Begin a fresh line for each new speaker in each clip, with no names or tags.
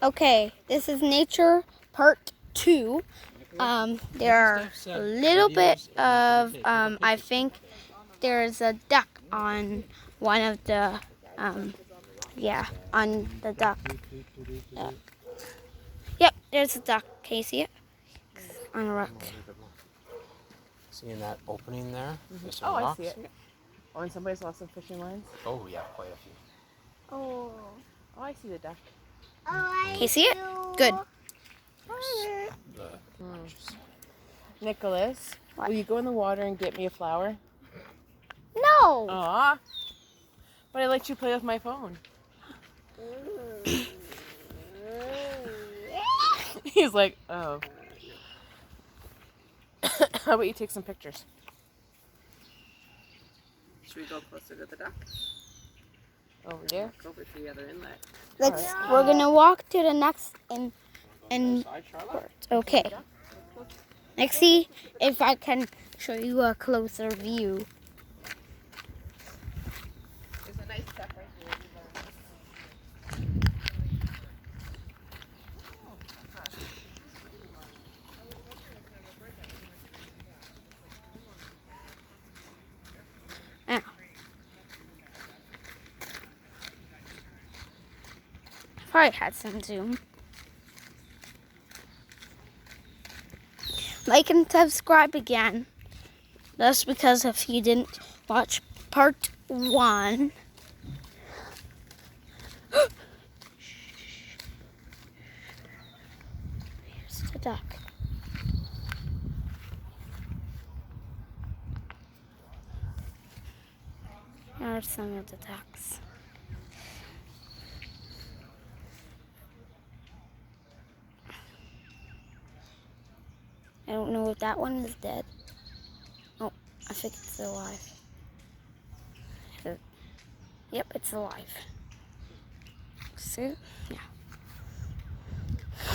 Okay, this is nature part 2. There are a little bit of, I think there's a duck on one of the, on the duck. Yep, there's a duck. Can you see it? On a rock.
Seeing that opening there? There's some
Oh, I
rocks.
see it. Oh, and somebody's lost some fishing lines.
Oh, yeah, quite a few.
Oh.
Oh, I see the duck.
Can you see it? Good.
Nicholas,
What?
will you go in the water and get me a flower?
No!
Aw. But I let you play with my phone. He's like, oh. How about you take some pictures?
Should we go closer to the duck?
Over there?
Walk over to the other inlet.
We're gonna walk to the next and okay. Let's see if I can show you a closer view.
There's a nice duck right here.
Ow. Probably had some zoom. Like and subscribe again. That's because if you didn't watch part 1. Here's the duck. Here are some of the ducks. I don't know if that one is dead. Oh, I think it's alive. Yep, it's alive. See? Yeah.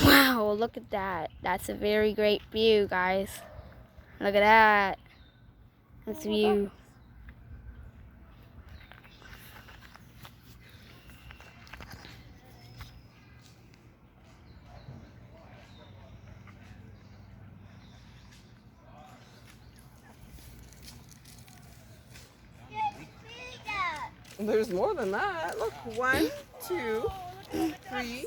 Wow, look at that. That's a very great view, guys. Look at that. That's a view.
There's more than that. Look, 1, 2, 3.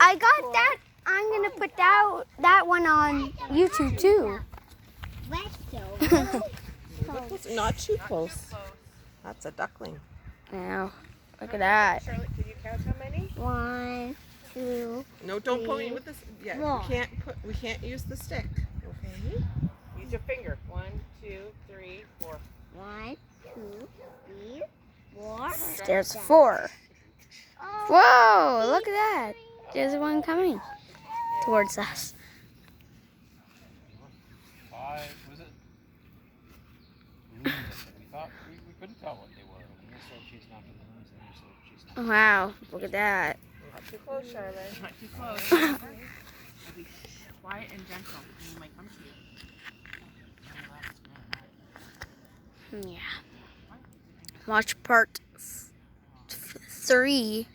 I got that. I'm gonna put that one on YouTube too.
Not too close. That's a duckling.
Now, look at that.
Charlotte, can you count how many?
1, 2.
No, don't point me with this. Yeah,
No.
we can't use the stick. Okay.
Use your finger. 1, 2, 3, 4.
1, 2, 3, 4. There's 4. Whoa! Look at that. There's one coming towards us.
5, was it? We thought we couldn't tell what they were. When we started chasing after the moons, and we started chasing after
Wow! Look at that.
Not too close, Charlotte.
Not too close. Be quiet and gentle, and you might come to you.
Yeah. Watch part 3